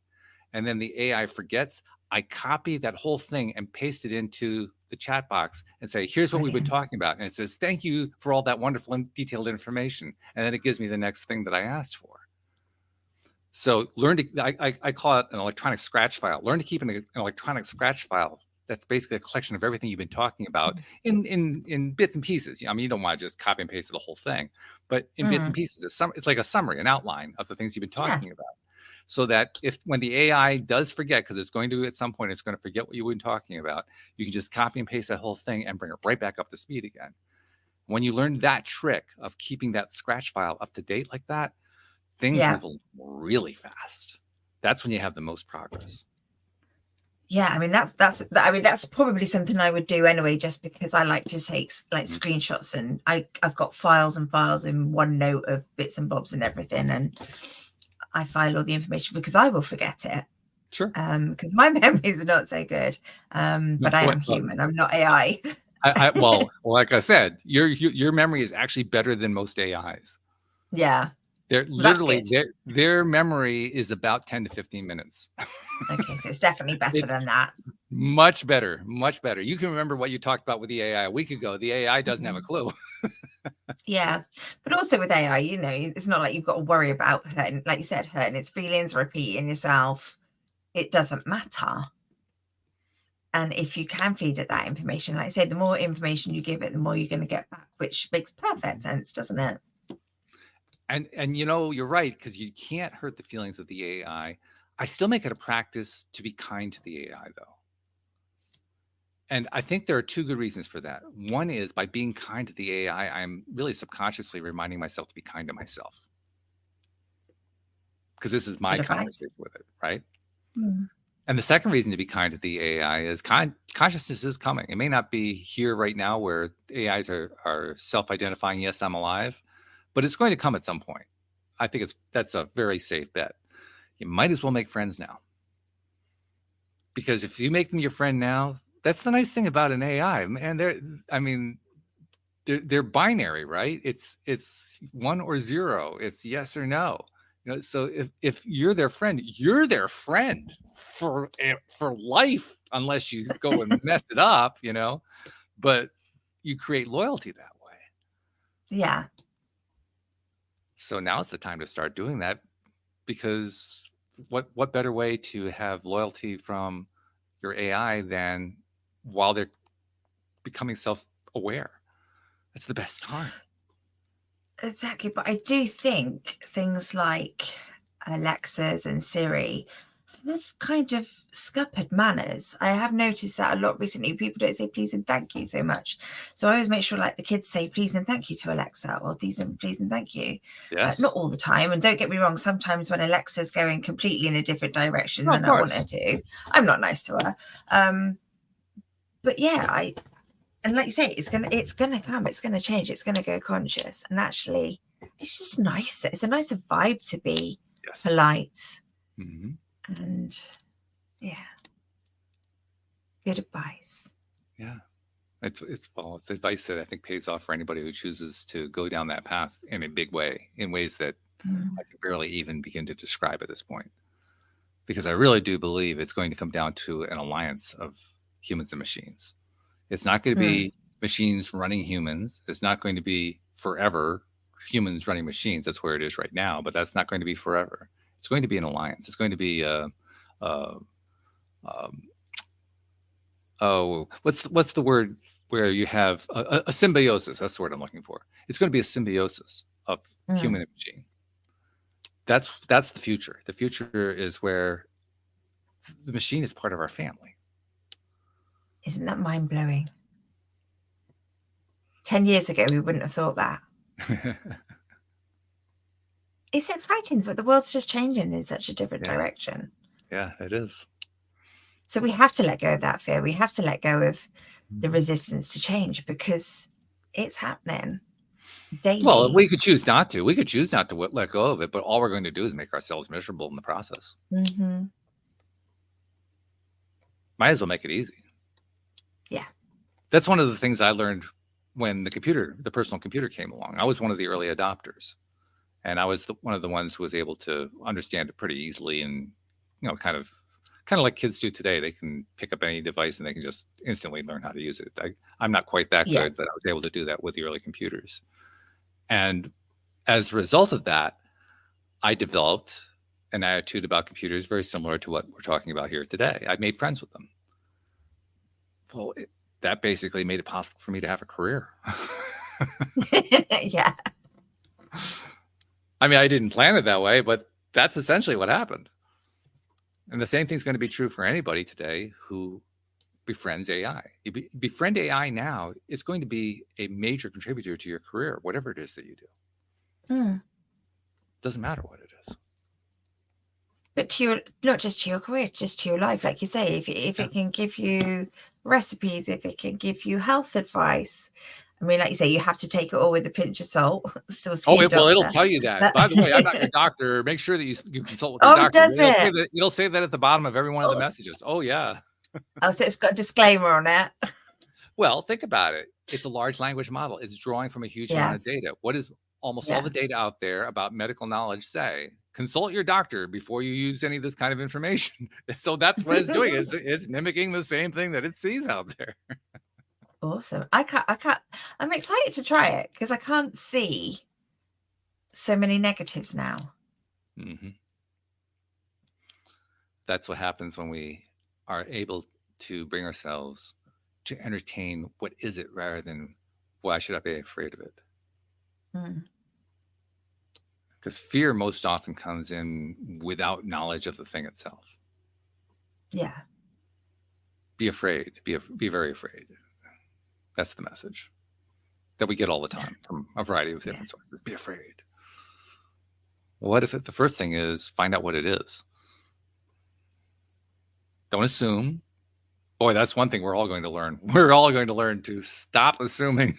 and then the AI forgets, I copy that whole thing and paste it into the chat box and say, here's what we've been Brilliant. talking about. And it says, thank you for all that wonderful and detailed information. And then it gives me the next thing that I asked for. So learn to, I call it an electronic scratch file. Learn to keep an electronic scratch file that's basically a collection of everything you've been talking about in bits and pieces. I mean, you don't want to just copy and paste the whole thing, but in bits and Mm. pieces. It's like a summary, an outline of the things you've been Yeah. talking about. So that if when the AI does forget, because it's going to at some point, it's going to forget what you've been talking about, you can just copy and paste that whole thing and bring it right back up to speed again. When you learn that trick of keeping that scratch file up to date like that, things Yeah. move really fast. That's when you have the most progress. Yeah, I mean that's probably something I would do anyway, just because I like to take like Mhm. screenshots, and I've got files and files in OneNote of bits and bobs and everything, and I file all the information because I will forget it. Sure. Because my memories are not so good. No, But I am human. I'm not AI. well, like I said, your memory is actually better than most AIs. Yeah, They're well, that's literally good. their memory is about 10 to 15 minutes. Okay, so it's definitely better It's than that. much better, much better. You can remember what you talked about with the AI a week ago. The AI doesn't have a Mhm. clue. Yeah, but also with AI, it's not like you've got to worry about hurting, like you said, hurting its feelings, repeating yourself. It doesn't matter. And if you can feed it that information, like I say, the more information you give it, the more you're going to get back, which makes perfect sense, doesn't it? And you're right, because you can't hurt the feelings of the AI. I still make it a practice to be kind to the AI though. And I think there are two good reasons for that. One is by being kind to the AI, I'm really subconsciously reminding myself to be kind to myself because this is my Good advice. conversation with it, right? Mm. And the second reason to be kind to the AI is consciousness is coming. It may not be here right now where AIs are self-identifying, yes, I'm alive, but it's going to come at some point. I think that's a very safe bet. You might as well make friends now. Because if you make them your friend now, that's the nice thing about an AI. Man, I mean, they're binary, right? It's one or zero. It's yes or no. So if you're their friend for life, unless you go and mess it up. But you create loyalty that way. Yeah. So now's the time to start doing that because what better way to have loyalty from your AI than while they're becoming self-aware? That's the best time. Exactly, but I do think things like Alexas and Siri have kind of scuppered manners. I have noticed that a lot recently. People don't say please and thank you so much. So I always make sure like the kids say please and thank you to Alexa, or please and thank you. Not Yes. all the time. And don't get me wrong, sometimes when Alexa's going completely in a different direction Oh, of than I want her course. to, I'm not nice to her. But yeah, and like you say, it's gonna come, it's gonna change, it's gonna go conscious. And actually it's just nice. It's a nicer vibe to be Yes. polite. Hmm. And yeah, good advice. Yeah. It's advice that I think pays off for anybody who chooses to go down that path in a big way, in ways that Mm. I can barely even begin to describe at this point. Because I really do believe it's going to come down to an alliance of humans and machines. It's not going to Mm. be machines running humans. It's not going to be forever humans running machines. That's where it is right now, but that's not going to be forever. It's going to be an alliance. It's going to be a um, oh, what's the word where you have a symbiosis? That's the word I'm looking for. It's going to be a symbiosis of Mm. human and machine. That's the future. The future is where the machine is part of our family. Isn't that mind blowing? 10 years ago, we wouldn't have thought that. It's exciting, but the world's just changing in such a different Yeah, direction. yeah, it is. So we have to let go of that fear. We have to let go of the Mhm. resistance to change because it's happening Well, daily. we could choose not to. We could choose not to let go of it, but all we're going to do is make ourselves miserable in the process. Hmm. Might as well make it easy. Yeah. That's one of the things I learned when the personal computer came along. I was one of the early adopters, and I was one of the ones who was able to understand it pretty easily, and kind of like kids do today. They can pick up any device and they can just instantly learn how to use it. I'm not quite that Yeah. good, but I was able to do that with the early computers. And as a result of that, I developed an attitude about computers very similar to what we're talking about here today. I made friends with them. Well, that basically made it possible for me to have a career. Yeah. I mean, I didn't plan it that way, but that's essentially what happened. And the same thing's going to be true for anybody today who befriends AI. You befriend AI now, it's going to be a major contributor to your career, whatever it is that you do. Mm. Doesn't matter what it is. But to your, not just to your career, just to your life, like you say, if Yeah. it can give you recipes, if it can give you health advice, I mean, like you say, you have to take it all with a pinch of salt. Still see a Well, it'll doctor. tell you that. But By the way, I'm not your doctor. Make sure that you consult with your oh, doctor. does it? It'll say that at the bottom of every one of the Oh, messages. Oh yeah. oh, so it's got a disclaimer on it. Well, think about it. It's a large language model. It's drawing from a huge amount Yeah, of data. What does almost all yeah. the data out there about medical knowledge say? Consult your doctor before you use any of this kind of information. So that's what it's doing. It's mimicking the same thing that it sees out there. Awesome. I'm excited to try it because I can't see so many negatives now. Mm-hmm. That's what happens when we are able to bring ourselves to entertain what is it rather than why should I be afraid of it? Mm. Because fear most often comes in without knowledge of the thing itself. Yeah. Be afraid. Be very afraid. That's the message that we get all the time from a variety of Yeah. different sources. Be afraid. What if the first thing is find out what it is? Don't assume. Boy, that's one thing we're all going to learn. We're all going to learn to stop assuming.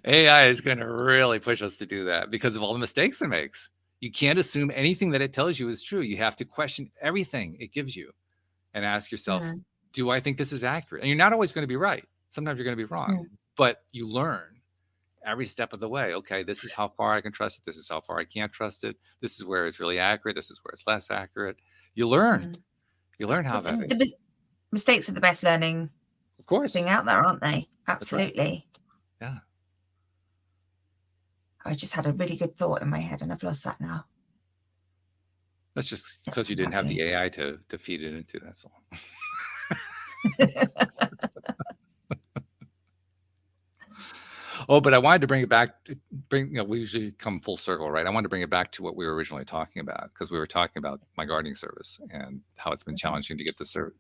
AI is going to really push us to do that because of all the mistakes it makes. You can't assume anything that it tells you is true. You have to question everything it gives you and ask yourself, Mm. do I think this is accurate? And you're not always going to be right. Sometimes you're going to be wrong, Mm. but you learn every step of the way. Okay, this is how far I can trust it. This is how far I can't trust it. This is where it's really accurate. This is where it's less accurate. You learn. Mm. You learn how Well, that is. mistakes are the best learning Of course. thing out there, aren't they? That's right. Absolutely. Yeah. I just had a really good thought in my head and I've lost that now. That's just Yeah, because you come didn't back to have me. the AI to feed it into. That's all. Oh, but I wanted to bring it back. We usually come full circle, right? I wanted to bring it back to what we were originally talking about because we were talking about my gardening service and how it's been challenging to get the service,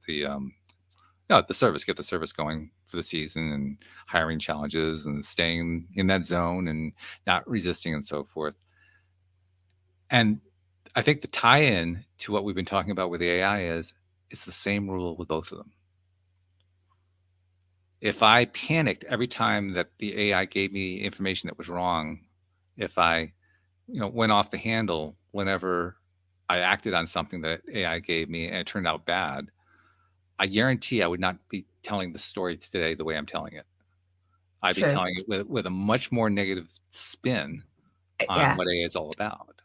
get the service going for the season, and hiring challenges and staying in that zone and not resisting and so forth. And I think the tie-in to what we've been talking about with the AI is it's the same rule with both of them. If I panicked every time that the AI gave me information that was wrong, if I, went off the handle whenever I acted on something that AI gave me and it turned out bad, I guarantee I would not be telling the story today the way I'm telling it. I'd be True. telling it with a much more negative spin on Yeah. what AI is all about.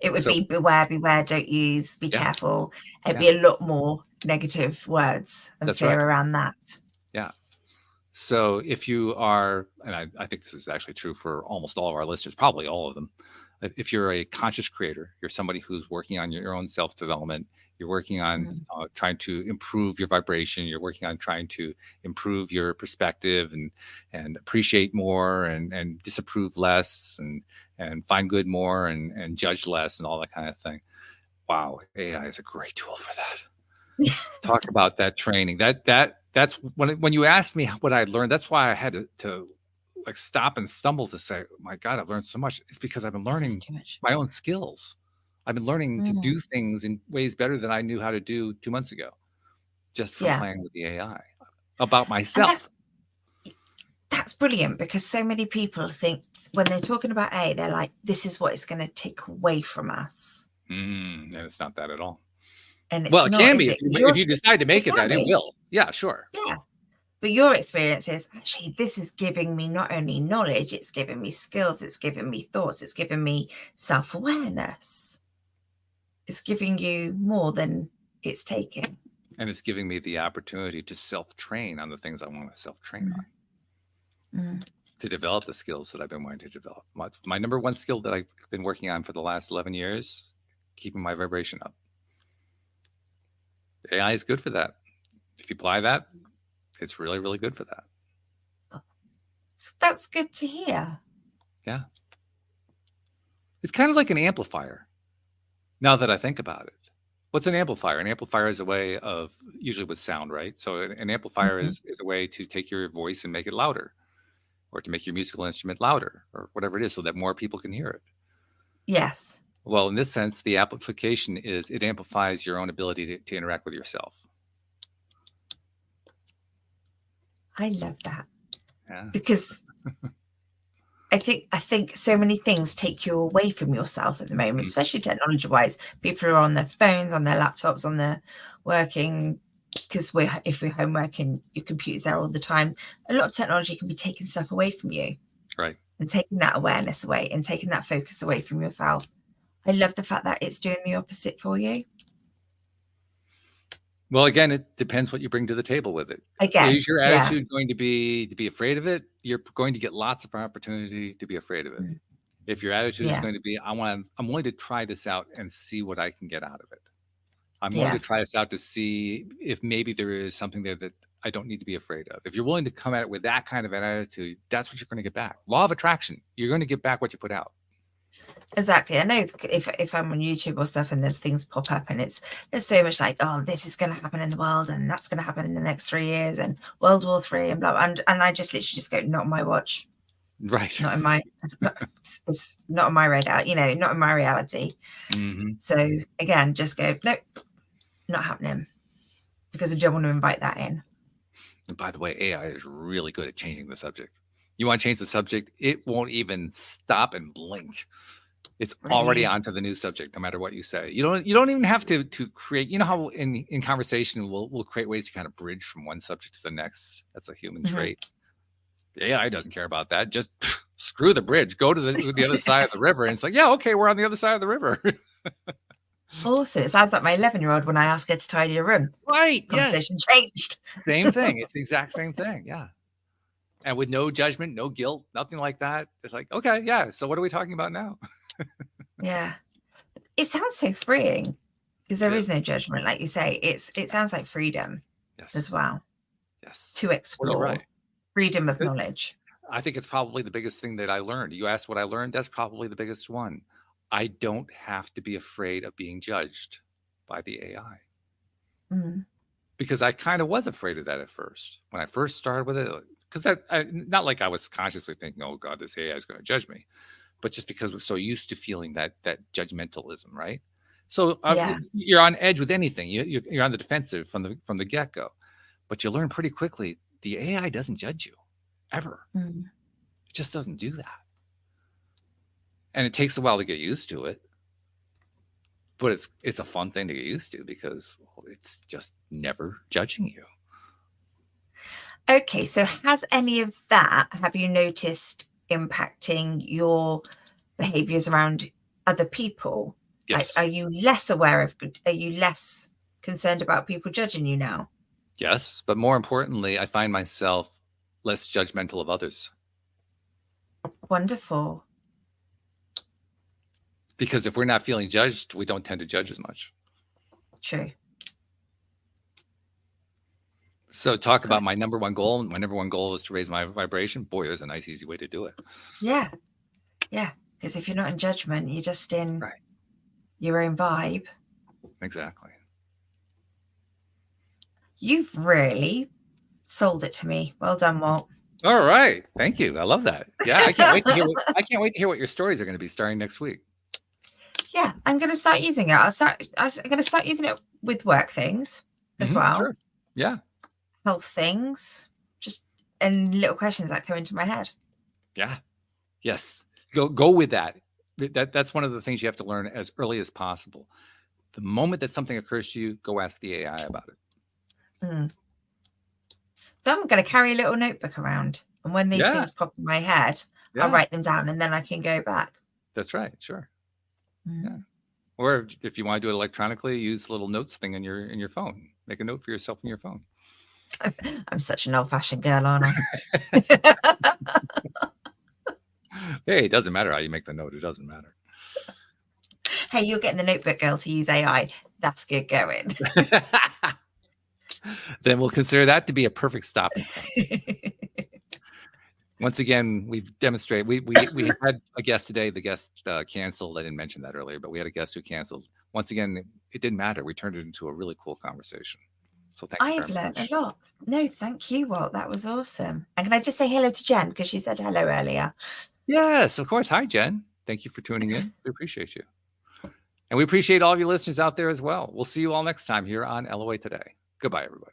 It would So be beware, don't use, be yeah, careful. It'd yeah, be a lot more negative words and that's right. fear around that. Yeah. So if you are, and I think this is actually true for almost all of our listeners, probably all of them. If you're a conscious creator, you're somebody who's working on your own self development. You're working on Mm. trying to improve your vibration. You're working on trying to improve your perspective and appreciate more and disapprove less and find good more and judge less and all that kind of thing. Wow, AI is a great tool for that. Talk about that training. That's when you asked me what I learned. That's why I had to like stop and stumble to say, oh my God, I've learned so much. It's because I've been This is learning too much. my own skills. I've been learning to Mm. do things in ways better than I knew how to do 2 months ago, just from Yeah. playing with the AI about And myself. that's brilliant because so many people think when they're talking about A, they're like, this is what it's going to take away from us. And it's not that at all. And Well, it's it not, can is be it? 'Cause if you decide to it make it can that, it be. will. Yeah, sure. Yeah. But your experience is actually, this is giving me not only knowledge, it's giving me skills, it's giving me thoughts, it's giving me self awareness. It's giving you more than it's taking. And it's giving me the opportunity to self train on the things I want to self train on. Mm. Mm. To develop the skills that I've been wanting to develop. My number one skill that I've been working on for the last 11 years, keeping my vibration up. AI is good for that. If you apply that, it's really, really good for that. So that's good to hear. Yeah. It's kind of like an amplifier, now that I think about it. What's an amplifier? An amplifier is a way of, usually with sound, right? So an amplifier Mhm. is a way to take your voice and make it louder, or to make your musical instrument louder, or whatever it is, so that more people can hear it. Yes, Well, in this sense, the amplification is it amplifies your own ability to interact with yourself. I love that Yeah. because I think so many things take you away from yourself at the moment, Mm, especially technology wise. People are on their phones, on their laptops, on their working because if we're home working, your computer's there all the time. A lot of technology can be taking stuff away from you right. and taking that awareness away and taking that focus away from yourself. I love the fact that it's doing the opposite for you. Well, again, it depends what you bring to the table with it. Again, Is your yeah, attitude going to be afraid of it? You're going to get lots of opportunity to be afraid of it. mm, If your attitude is yeah, going to be, I'm willing to try this out and see what I can get out of it. I'm willing yeah, to try this out to see if maybe there is something there that I don't need to be afraid of. If you're willing to come at it with that kind of an attitude, that's what you're going to get back. Law of attraction. You're going to get back what you put out. exactly. I know if I'm on YouTube or stuff and there's things pop up and there's so much like, oh, this is going to happen in the world and that's going to happen in the next 3 years and World War III and blah, blah, and I just literally just go, not on my watch, Right. not in my, it's not on my radar, not in my reality. Hmm. So again, just go, nope, not happening because I don't want to invite that in. And by the way, AI is really good at changing the subject. You want to change the subject, it won't even stop and blink. It's already Really. onto the new subject, no matter what you say. You don't even have to create. You know how in conversation we'll create ways to kind of bridge from one subject to the next. That's a human Mhm. trait. The AI doesn't care about that. Just screw the bridge. Go to the other side of the river, and it's like, yeah, okay, we're on the other side of the river. Also, it sounds like my 11-year-old when I ask her to tidy a room. Right? Yes. Conversation changed. Same thing. It's the exact same thing. Yeah. And with no judgment, no guilt, nothing like that. It's like, okay, yeah. So what are we talking about now? Yeah. It sounds so freeing because It there is is. no judgment, like you say. It sounds like freedom as Yes. well Yes. to Well, you're right. explore, freedom of knowledge. I think it's probably the biggest thing that I learned. You asked what I learned, that's probably the biggest one. I don't have to be afraid of being judged by the AI, Mm. because I kind of was afraid of that at first. When I first started with it, because not like I was consciously thinking, "Oh God, this AI is going to judge me," but just because we're so used to feeling that judgmentalism, right? So Yeah. you're on edge with anything. You're on the defensive from the get go, but you learn pretty quickly the AI doesn't judge you ever. Mm. It just doesn't do that. And it takes a while to get used to it, but it's a fun thing to get used to because it's just never judging you. Okay, so has any of that, have you noticed impacting your behaviors around other people? Like, are Yes. you less aware of, are you less concerned about people judging you now? Yes, but more importantly, I find myself less judgmental of others, Wonderful. because if we're not feeling judged, we don't tend to judge as much. True. So talk about my number one goal. My number one goal is to raise my vibration. Boy, there's a nice easy way to do it. Yeah. Yeah. Because if you're not in judgment, you're just in Right. your own vibe. Exactly. You've really sold it to me. Well done, Walt. All right. Thank you. I love that. Yeah, I can't wait to hear I can't wait to hear what your stories are going to be starting next week. Yeah, I'm going to start using it. I'm going to start using it with work things as well, Sure. Yeah. health things, just and little questions that come into my head. Yeah. Yes. Go with that. That's one of the things you have to learn as early as possible. The moment that something occurs to you, go ask the AI about it. Mm. So I'm going to carry a little notebook around, and when these Yeah. things pop in my head, I'll Yeah. write them down, and then I can go back. That's right. Sure. Mm. Yeah. Or if you want to do it electronically, use the little notes thing in your phone. Make a note for yourself in your phone. I'm such an old-fashioned girl, aren't I? Hey, it doesn't matter how you make the note. It doesn't matter. Hey, you're getting the notebook girl to use AI. That's good going. Then we'll consider that to be a perfect stopping point. Once again, we've demonstrated we had a guest today. The guest canceled. I didn't mention that earlier, but we had a guest who canceled. Once again, it didn't matter. We turned it into a really cool conversation. So thank you very I've learned a much. lot. No, thank you, Walt. That was awesome. And can I just say hello to Jen because she said hello earlier? Yes, of course. Hi, Jen. Thank you for tuning in. We appreciate you. And we appreciate all of you listeners out there as well. We'll see you all next time here on LOA Today. Goodbye, everybody.